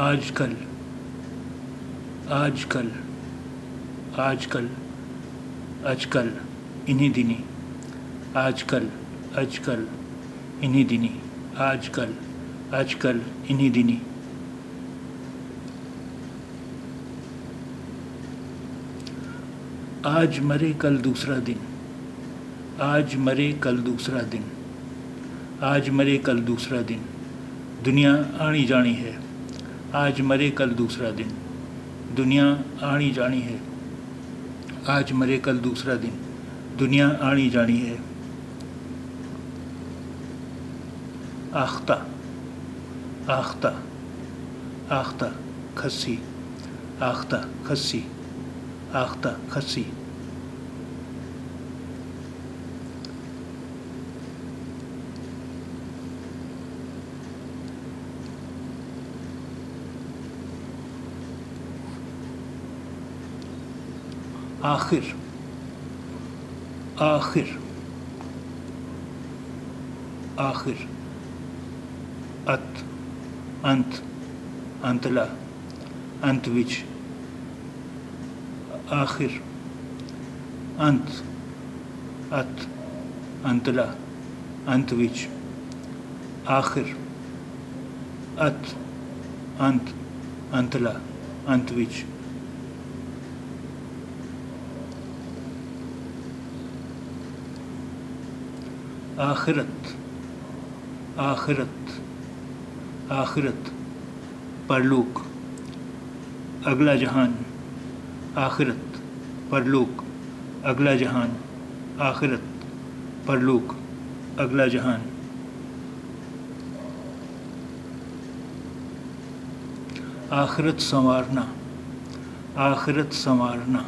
آج کل آج کل آج کل آج کل انہی دنی آج کل آج کل انہی دنی آج کل انہی دنی آج مرے کل دوسرا دن آج مرے کل دوسرا دن آج مرے کل دوسرا دن دنیا آنی جانی ہے آج مرے کل دوسرا دن دنیا آنی جانی ہے آج مرے کل دوسرا دن دنیا آنی جانی ہے آختہ آختہ آختہ کھسی آختہ کھسی آختہ کھسی آخر آخر آخر ات انت انتلا انت وچ آخر انت ات انتلا انت وچ آخر ات انت انتلا انت وچ آخرت آخرت آخرت پرلوک اگلا جہان آخرت پرلوک اگلا جہان آخرت پرلوک اگلا جہان آخرت سنوارنا آخرت سنوارنا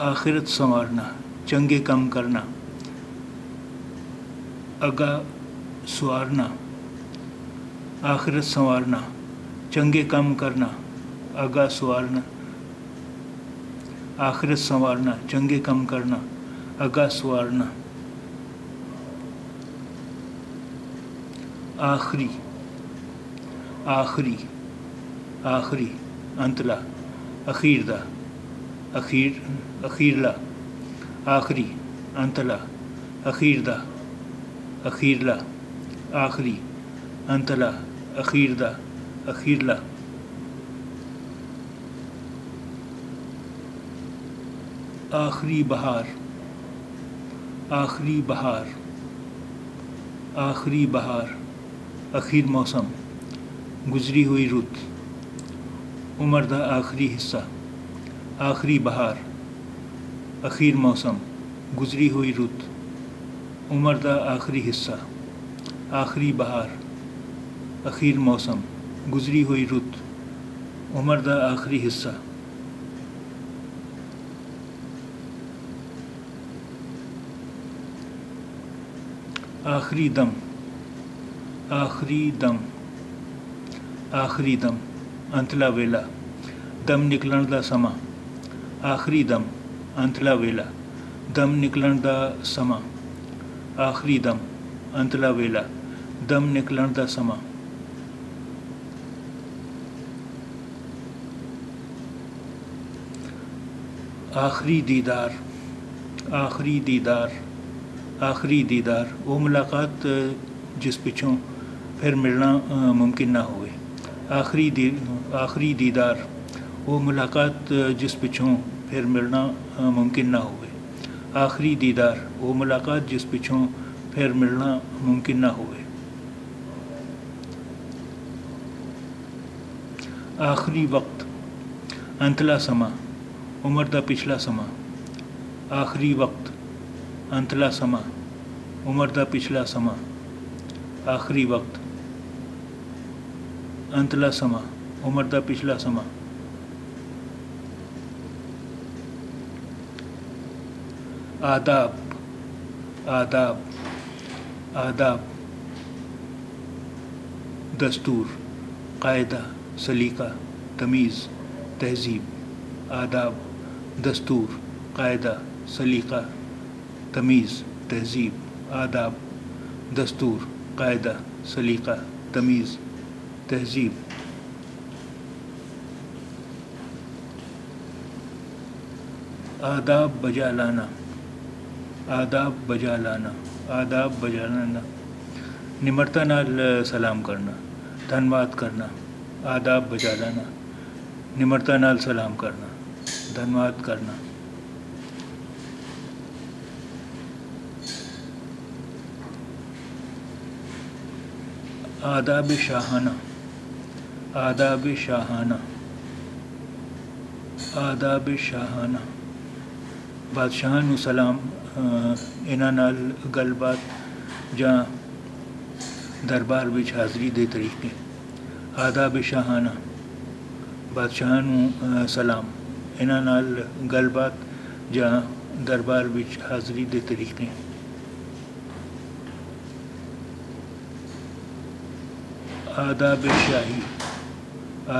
آخرت سنوارنا چنگے کم کرنا اگا سوارنا آخرت سنوارنا چنگے کم کرنا اگا سوارنا آخرت سنوارنا چنگے کم کرنا اگا سوارنا آخری آخری آخری انتلا اخیر دا اخیرلا آخری انتلا اخیر دا اخیرلا آخری انتلا اخیر دا اخیرلا آخری بہار آخری بہار آخری بہار اخیر موسم گزری ہوئی رت عمر دا آخری حصہ آخری بہار اخیر موسم گزری ہوئی رت عمر دا آخری حصہ آخری بہار اخیر موسم گزری ہوئی رت عمر دا آخری حصہ آخری دم آخری دم آخری دم انتلا ویلا دم نکلن دا سما آخری دم انتلا ویلا دم نکلن دا سما آخری دم انتلا ویلا دم نکلن دا سما آخری دیدار آخری دیدار آخری دیدار وہ ملاقات جس پچھوں پھر ملنا ممکن نہ ہوئے آخری دیدار وہ ملاقات جس پچھوں پھر ملنا ممکن نہ ہوئے آخری دیدار وہ ملاقات جس پچھوں پھر ملنا ممکن نہ ہوئے آخری وقت انتلا سما عمر دا پچھلا سما آخری وقت انتلا سما عمر دا پچھلا سما آخری وقت انتلا سما عمر دا پچھلا سما آداب آداب آداب دستور قاعدہ سلیقہ تمیز تہذیب آداب دستور قاعدہ سلیقہ تمیز تہذیب آداب دستور قاعدہ سلیقہ تمیز تہذیب آداب بجا لانا، آداب بجا لانا، آداب بجا لانا، نمرتا نال سلام کرنا، دھنواد کرنا، آداب بجا لانا، نمرتا نال سلام کرنا، دھنواد کرنا۔ آداب شاہانہ، آداب شاہانہ، آداب شاہانہ، بادشاہ نو سلام، انہاں نال گل بات جاں دربار وچ حاضری دے طریقے۔ آداب شاہانہ، بادشاہ نو سلام، انہاں نال گل بات جاں دربار وچ حاضری دے طریقے۔ آداب شاہی،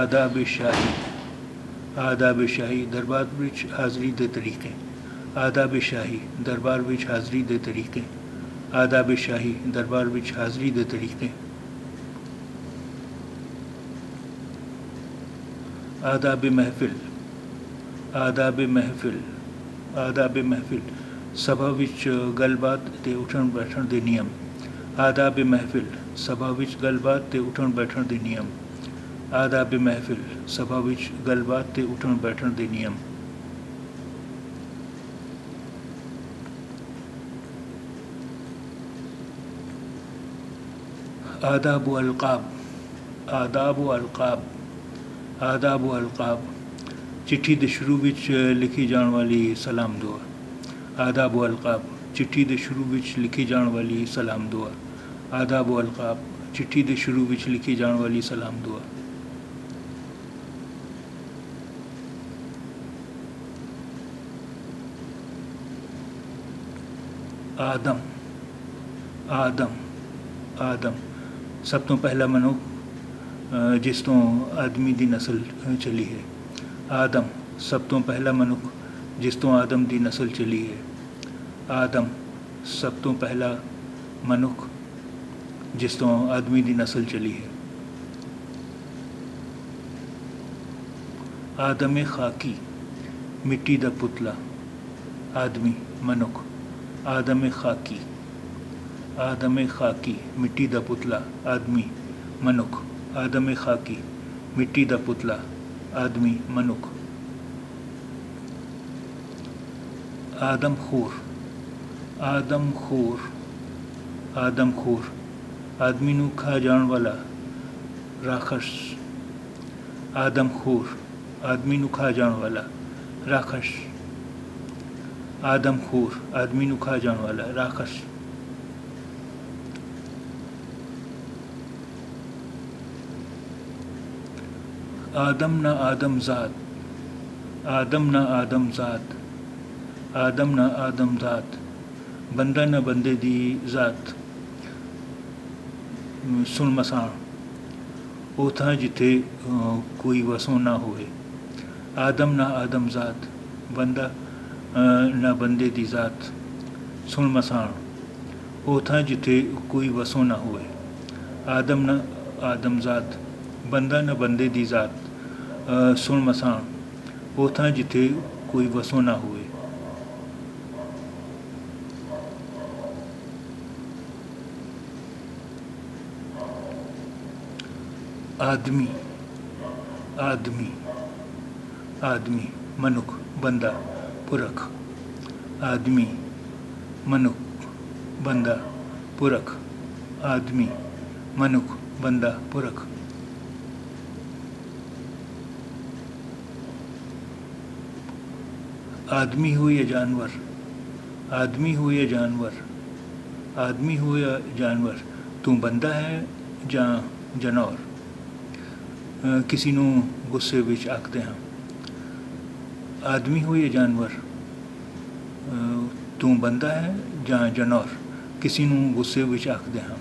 آداب شاہی، آداب شاہی، دربار وچ حاضری دے طریقے۔ آداب شاہی، دربار وچ حاضری دے طریقے۔ آداب شاہی، دربار وچ حاضری دے طریقے۔ آداب محفل، آداب محفل، آداب محفل، سبھا وچ گل بات تے اٹھن بیٹھن دے نیم۔ آداب محفل، سبھا وچ گل بات تے اٹھن بیٹھن دے نیم۔ آداب محفل، سبھا وچ گل بات تے اٹھن بیٹھن دے نیم۔ آداب و القاب، آداب و القاب، آداب و القاب، چٹھی دے شروع وچ لکھی جان والی سلام دعا۔ آداب و القاب، چٹھی دے شروع وچ لکھی جان والی سلام دعا۔ آداب و القاب، چٹھی دے شروع وچ لکھی جان والی سلام دعا۔ آدم، آدم، آدم، سب تو پہلا منوخ جس تو آدمی دی نسل چلی ہے۔ آدم، سب تو پہلا منوخ جس تو آدم دی نسل چلی ہے۔ آدم، سب تو پہلا منوخ جس تو آدمی دی نسل چلی ہے۔ آدم خاکی، مٹی دا پتلا، آدمی، منوخ۔ آدم خاکی، آدم خاکی، مٹی دا پتلا، آدمی، منوخ۔ آدم خاکی، مٹی دا پتلا، آدمی، منوخ۔ آدم خور، آدم خور، آدم خور، آدمی نو کھا جان والا راکھش۔ آدم خور، آدمی نو کھا جان والا راکھش۔ آدم خور، آدمی نو کھا جان والا راکھش۔ آدم نہ آدم ذات، آدم نہ آدم ذات، آدم نہ آدم ذات، بندہ نہ بندے دی ذات، سن مساں اوتھاں جتھے کوئی وسوں نہ ہوئے۔ آدم نہ آدم ذات، بندہ نہ بندے دی ذات، سن مساں اوتھاں جتھے کوئی وسوں نہ ہوئے۔ آدم نہ آدم ذات، بندہ نہ بندے دی ذات، سن مساں اوتھاں جتھے کوئی وسوں نہ ہوئے۔ آدمی، آدمی، آدمی، منوخ، بندہ، پرکھ۔ آدمی، منوخ، بندہ، پرکھ۔ آدمی، منوخ، بندہ، پرکھ۔ آدمی ہو یا جانور، آدمی ہو یا جانور، آدمی ہو یا جانور، تو بندہ ہے جاں جنور، کسی نو غصے وچ آکھدے ہاں۔ آدمی ہو یا جانور، تو بندہ ہے جاں جنور، کسی نو غصے وچ آکھدے ہاں۔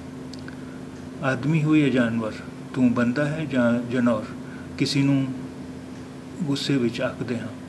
آدمی ہو یا جانور، تو بندہ ہے جاں جنور، کسی نو غصے وچ آکھدے ہاں۔